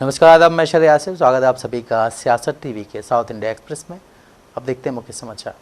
नमस्कार, आदाब, मैं शहर आसिफ। स्वागत है आप सभी का सियासत टीवी के साउथ इंडिया एक्सप्रेस में। अब देखते हैं मुख्य समाचार।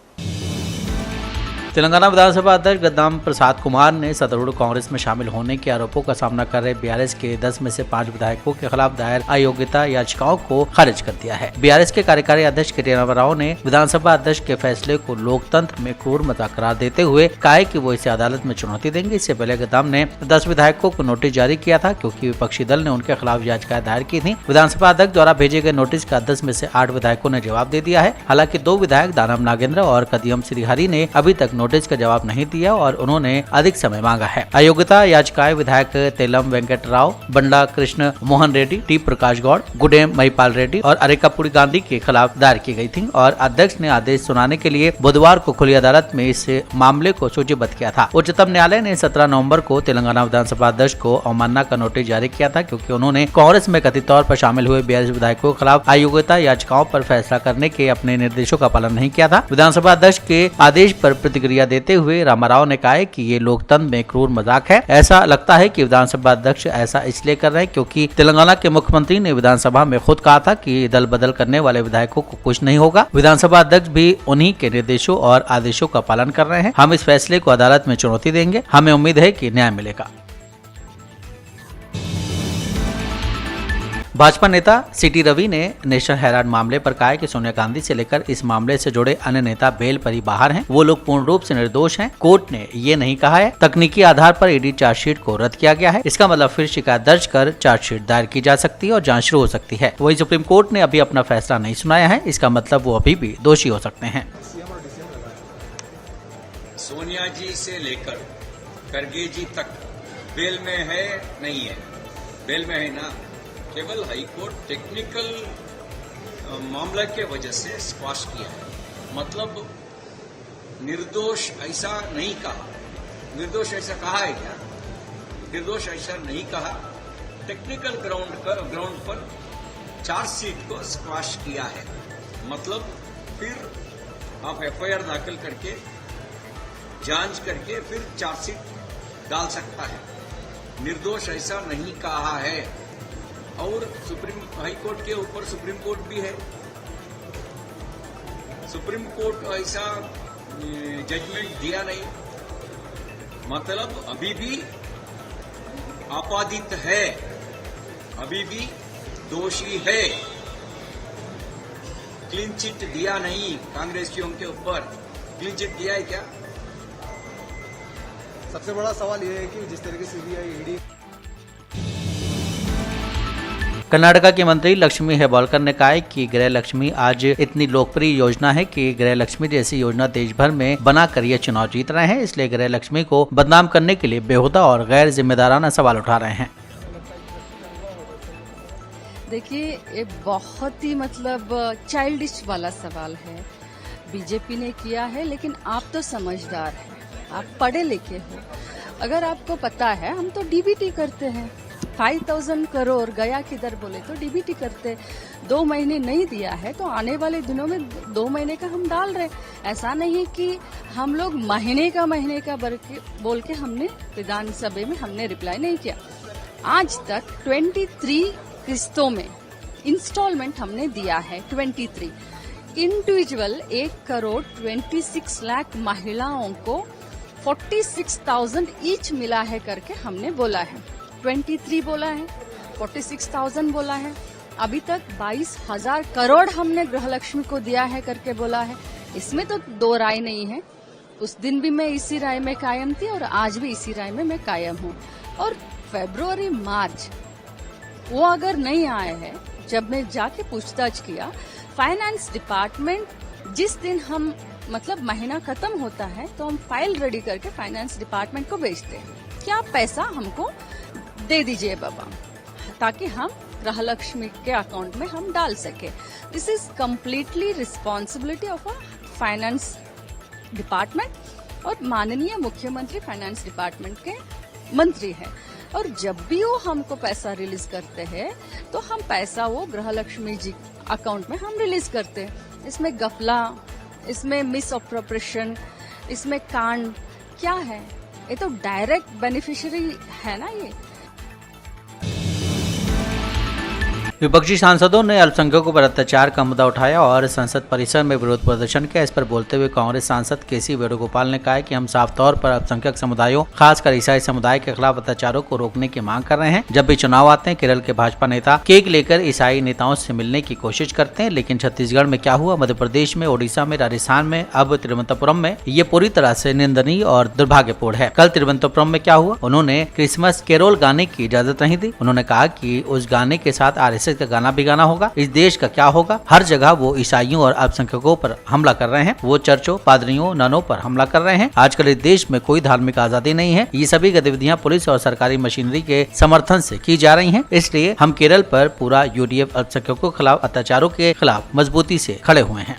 तेलंगाना विधानसभा अध्यक्ष गद्दाम प्रसाद कुमार ने सत्तारूढ़ कांग्रेस में शामिल होने के आरोपों का सामना कर रहे बीआरएस के 10 में से 5 विधायकों के खिलाफ दायर अयोग्यता याचिकाओं को खारिज कर दिया है। बीआरएस के कार्यकारी अध्यक्ष के टी रामाराव ने विधानसभा अध्यक्ष के फैसले को लोकतंत्र में क्रूर मजाक करार देते हुए कहा है कि वो इसे अदालत में चुनौती देंगे। इससे पहले गद्दाम ने 10 विधायकों को नोटिस जारी किया था, क्योंकि विपक्षी दल ने उनके खिलाफ याचिकाएं दायर की थी। विधानसभा अध्यक्ष द्वारा भेजे गए नोटिस का 10 में से 8 विधायकों ने जवाब दे दिया है। हालांकि 2 विधायक दानव नागेंद्र और कदियम श्रीहरि ने अभी तक नोटिस का जवाब नहीं दिया और उन्होंने अधिक समय मांगा है। अयोग्यता याचिकाएं विधायक तेलम वेंकट राव, बंडा कृष्ण मोहन रेड्डी, टी प्रकाश गौड़, गुडेम महिपाल रेड्डी और अरेकापुरी गांधी के खिलाफ दायर की गई थी और अध्यक्ष ने आदेश सुनाने के लिए बुधवार को खुली अदालत में इस मामले को सूचीबद्ध किया था। उच्चतम न्यायालय ने 17 नवंबर को तेलंगाना विधानसभा अध्यक्ष को अवमानना का नोटिस जारी किया था, क्योंकि उन्होंने कांग्रेस में कथित तौर पर शामिल हुए 42 विधायकों के खिलाफ अयोग्यता याचिकाओं पर फैसला करने के अपने निर्देशों का पालन नहीं किया था। विधानसभा अध्यक्ष के आदेश पर प्रतिक्रिया देते हुए रामाराव ने कहा है कि ये लोकतंत्र में क्रूर मजाक है। ऐसा लगता है कि विधानसभा अध्यक्ष ऐसा इसलिए कर रहे हैं क्योंकि तेलंगाना के मुख्यमंत्री ने विधानसभा में खुद कहा था कि दल बदल करने वाले विधायकों को कुछ नहीं होगा। विधानसभा अध्यक्ष भी उन्हीं के निर्देशों और आदेशों का पालन कर रहे हैं। हम इस फैसले को अदालत में चुनौती देंगे। हमें उम्मीद है कि न्याय मिलेगा। भाजपा नेता सीटी रवि ने नेशनल हेराल्ड मामले पर कहा है कि सोनिया गांधी से लेकर इस मामले से जुड़े अन्य नेता बेल पर ही बाहर हैं। वो लोग पूर्ण रूप से निर्दोष हैं। कोर्ट ने ये नहीं कहा है। तकनीकी आधार पर ईडी चार्जशीट को रद्द किया गया है। इसका मतलब फिर शिकायत दर्ज कर चार्जशीट दायर की जा सकती है और जांच शुरू हो सकती है। वहीं सुप्रीम कोर्ट ने अभी अपना फैसला नहीं सुनाया है। इसका मतलब वो अभी भी दोषी हो सकते हैं। सोनिया जी से लेकर खरगे जी तक बेल में है, नहीं है? बेल में है ना? केवल हाईकोर्ट टेक्निकल मामला के वजह से स्क्वाश किया है। मतलब निर्दोष ऐसा नहीं कहा। निर्दोष ऐसा कहा है क्या? निर्दोष ऐसा नहीं कहा। टेक्निकल ग्राउंड पर चार्जशीट को स्क्वाश किया है। मतलब फिर आप एफआईआर दाखिल करके जांच करके फिर चार्जशीट डाल सकता है। निर्दोष ऐसा नहीं कहा है। और सुप्रीम हाई कोर्ट के ऊपर सुप्रीम कोर्ट भी है। सुप्रीम कोर्ट ऐसा जजमेंट दिया नहीं। मतलब अभी भी आपराधित है, अभी भी दोषी है। क्लीन चिट दिया नहीं कांग्रेसियों के ऊपर। क्लीन चिट दिया है क्या? सबसे बड़ा सवाल यह है कि जिस तरीके से सीबीआई ईडी कर्नाटका की मंत्री लक्ष्मी हेब्बाळकर ने कहा है कि गृह लक्ष्मी आज इतनी लोकप्रिय योजना है कि गृह लक्ष्मी जैसी योजना देश भर में बनाकर ये चुनाव जीत रहे हैं। इसलिए गृह लक्ष्मी को बदनाम करने के लिए बेहुदा और गैर जिम्मेदाराना सवाल उठा रहे हैं। देखिए, ये बहुत ही चाइल्डिश वाला सवाल है। बीजेपी ने किया है, लेकिन आप तो समझदार हैं, आप पढ़े लिखे हो। अगर आपको पता है, हम तो डीबीटी करते हैं। 5,000 करोड़ गया किधर बोले तो डीबीटी करते। 2 महीने नहीं दिया है तो आने वाले दिनों में 2 महीने का हम डाल रहे। ऐसा नहीं कि हम लोग महीने का बोल के हमने विधानसभा में हमने रिप्लाई नहीं किया। आज तक 23 किस्तों में इंस्टॉलमेंट हमने दिया है। 23 इंडिविजुअल 1 करोड़ 26 लाख महिलाओं को 46,000 ईच मिला है करके हमने बोला है। 23 बोला है, 46,000 बोला है। अभी तक 22,000 करोड़ हमने गृहलक्ष्मी को दिया है करके बोला है। इसमें तो 2 राय नहीं है। उस दिन भी मैं इसी राय में कायम थी और आज भी इसी राय में मैं कायम हूँ। और फरवरी मार्च वो अगर नहीं आए हैं, जब मैं जाके पूछताछ किया, फाइनेंस डिपार्टमेंट जिस दिन हम महीना खत्म होता है तो हम फाइल रेडी करके फाइनेंस डिपार्टमेंट को भेजते हैं कि आप पैसा हमको दे दीजिए बाबा, ताकि हम गृहलक्ष्मी के अकाउंट में हम डाल सके। This is completely responsibility of a finance department और माननीय मुख्यमंत्री फाइनेंस डिपार्टमेंट के मंत्री है। और जब भी वो हमको पैसा रिलीज करते हैं तो हम पैसा वो गृहलक्ष्मी जी अकाउंट में हम रिलीज करते हैं। इसमें गफला, इसमें मिस अप्रोप्रिएशन, इसमें कांड क्या है? ये तो डायरेक्ट बेनिफिशियरी है ना। ये विपक्षी सांसदों ने अल्पसंख्यकों पर अत्याचार का मुद्दा उठाया और संसद परिसर में विरोध प्रदर्शन किया। इस पर बोलते हुए कांग्रेस सांसद केसी वेणुगोपाल ने कहा कि हम साफ तौर पर अल्पसंख्यक समुदायों, खासकर ईसाई समुदाय के खिलाफ अत्याचारों को रोकने की मांग कर रहे हैं। जब भी चुनाव आते हैं, केरल के भाजपा नेता केक लेकर ईसाई नेताओं से मिलने की कोशिश करते हैं, लेकिन छत्तीसगढ़ में क्या हुआ, मध्य प्रदेश में, ओडिशा में, राजस्थान में, अब तिरुवनंतपुरम में, ये पूरी तरह से निंदनीय और दुर्भाग्यपूर्ण है। कल तिरुवनंतपुरम में क्या हुआ, उन्होंने क्रिसमस कैरोल गाने की इजाजत नहीं दी। उन्होंने कहा कि उस गाने के साथ आरएसएस का गाना भी गाना होगा। इस देश का क्या होगा? हर जगह वो ईसाइयों और अल्पसंख्यकों पर हमला कर रहे हैं। वो चर्चों, पादरियों, ननों पर हमला कर रहे हैं। आजकल इस देश में कोई धार्मिक आजादी नहीं है। ये सभी गतिविधियां पुलिस और सरकारी मशीनरी के समर्थन से की जा रही हैं। इसलिए हम केरल पर पूरा यूडीएफ अल्पसंख्यकों के खिलाफ अत्याचारों के खिलाफ मजबूती से खड़े हुए हैं।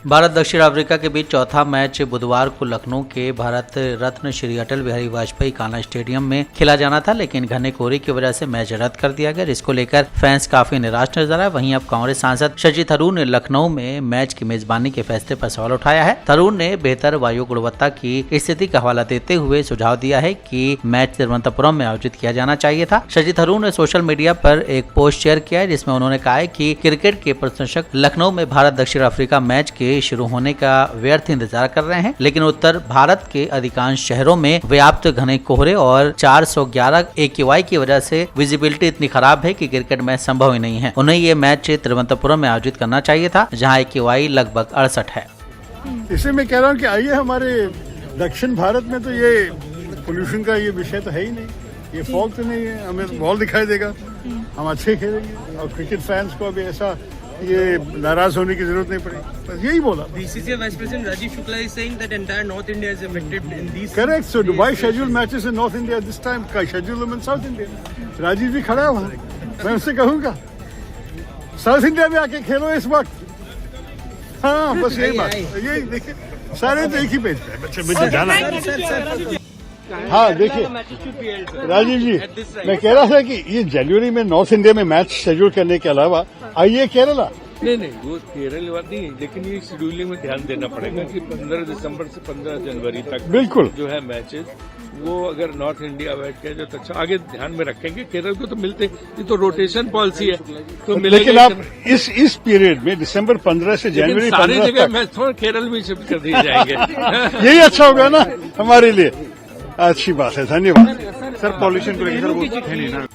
भारत दक्षिण अफ्रीका के बीच चौथा मैच बुधवार को लखनऊ के भारत रत्न श्री अटल बिहारी वाजपेयी काना स्टेडियम में खेला जाना था, लेकिन घने कोहरे की वजह से मैच रद्द कर दिया गया, जिसको लेकर फैंस काफी निराश नजर आए। वहीं अब कांग्रेस सांसद शशि थरूर ने लखनऊ में मैच की मेजबानी के फैसले पर सवाल उठाया है। थरूर ने बेहतर वायु गुणवत्ता की स्थिति का हवाला देते हुए सुझाव दिया है कि मैच तिरुवनंतपुरम में आयोजित किया जाना चाहिए था। शशि थरूर ने सोशल मीडिया पर एक पोस्ट शेयर किया है, जिसमें उन्होंने कहा है कि क्रिकेट के प्रशंसक लखनऊ में भारत दक्षिण अफ्रीका मैच के शुरू होने का व्यर्थ इंतजार कर रहे हैं, लेकिन उत्तर भारत के अधिकांश शहरों में व्याप्त घने कोहरे और 411 AQI की वजह से विजिबिलिटी इतनी खराब है कि क्रिकेट मैच संभव ही नहीं है। उन्हें ये मैच तिरुवनंतपुरम में आयोजित करना चाहिए था, जहां AQI लगभग 68 है। इसे मैं कह रहा हूँ कि आइए, हमारे दक्षिण भारत में तो ये पोल्यूशन का ये विषय तो है ही नहीं, ये फॉग तो नहीं है, हमें बॉल दिखाई देगा, हम अच्छे खेलेंगे और क्रिकेट फैंस को अभी ऐसा ये नाराज होने की जरूरत नहीं पड़ी। बस यही बोला। BCCI Vice President Rajiv Shukla is saying that entire North India is affected in these. Correct. So Dubai scheduled matches in North India this time. का schedule them in South India. Rajiv जी खड़ा है वहाँ, मैं उससे कहूँगा साउथ इंडिया में आके खेलो इस वक्त। हाँ, बस यही बात, यही देखिए, सारे तो एक ही पेज पे बच्चे मुझे जाना। हाँ देखिए राजीव जी, मैं कह रहा था कि ये जनवरी में नॉर्थ इंडिया में मैच शेड्यूल करने के अलावा आइए केरला। नहीं, वो केरल बात नहीं, लेकिन ये शेड्यूलिंग में ध्यान देना पड़ेगा कि 15 दिसंबर से 15 जनवरी तक बिल्कुल जो है मैचेस, वो अगर नॉर्थ इंडिया बैठ के जो तो अच्छा आगे ध्यान में रखेंगे। केरल को तो मिलते, ये तो रोटेशन पॉलिसी है तो मिलेगा। लेकिन आप इस पीरियड में दिसंबर 15 से जनवरी 15 सारी जगह मैच थोड़ा केरल में शिफ्ट कर दिए जाएंगे। यही अच्छा होगा ना हमारे लिए, अच्छी बात है, धन्यवाद सर। पॉल्यूशन को लेकर वो है नहीं ना।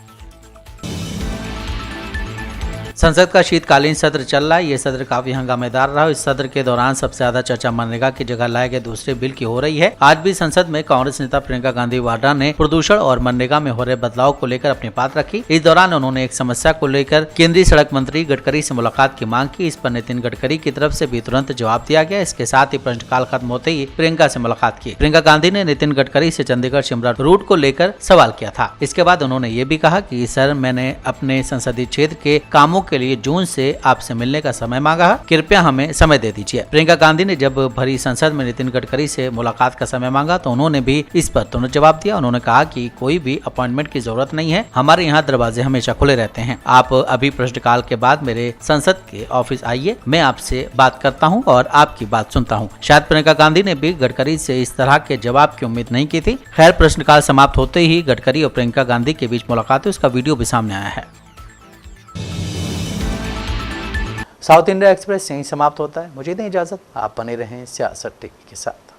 संसद का शीतकालीन सत्र चल रहा है। ये सत्र काफी हंगामेदार रहा। इस सत्र के दौरान सबसे ज्यादा चर्चा मनरेगा की जगह लाए गए दूसरे बिल की हो रही है। आज भी संसद में कांग्रेस नेता प्रियंका गांधी वाड्रा ने प्रदूषण और मनरेगा में हो रहे बदलाव को लेकर अपनी बात रखी। इस दौरान उन्होंने एक समस्या को लेकर केंद्रीय सड़क मंत्री गडकरी से मुलाकात की मांग की। इस पर नितिन गडकरी की तरफ से भी तुरंत जवाब दिया गया। इसके साथ ही प्रश्नकाल खत्म होते ही प्रियंका से मुलाकात की। प्रियंका गांधी ने नितिन गडकरी से चंडीगढ़ शिमला रूट को लेकर सवाल किया था। इसके बाद उन्होंने ये भी कहा कि सर, मैंने अपने संसदीय क्षेत्र के कामों के लिए जून से आपसे मिलने का समय मांगा है, कृपया हमें समय दे दीजिए। प्रियंका गांधी ने जब भरी संसद में नितिन गडकरी से मुलाकात का समय मांगा तो उन्होंने भी इस पर तुरंत जवाब दिया। उन्होंने कहा कि कोई भी अपॉइंटमेंट की जरूरत नहीं है, हमारे यहाँ दरवाजे हमेशा खुले रहते हैं। आप अभी प्रश्नकाल के बाद मेरे संसद के ऑफिस आइए, मैं आपसे बात करता हूँ और आपकी बात सुनता हूँ। शायद प्रियंका गांधी ने भी गडकरी से इस तरह के जवाब की उम्मीद नहीं की थी। खैर, प्रश्नकाल समाप्त होते ही गडकरी और प्रियंका गांधी के बीच मुलाकात हुई, उसका वीडियो भी सामने आया है। साउथ इंडिया एक्सप्रेस यहीं समाप्त होता है। मुझे दें इजाजत, आप बने रहें सियासत टीवी के साथ।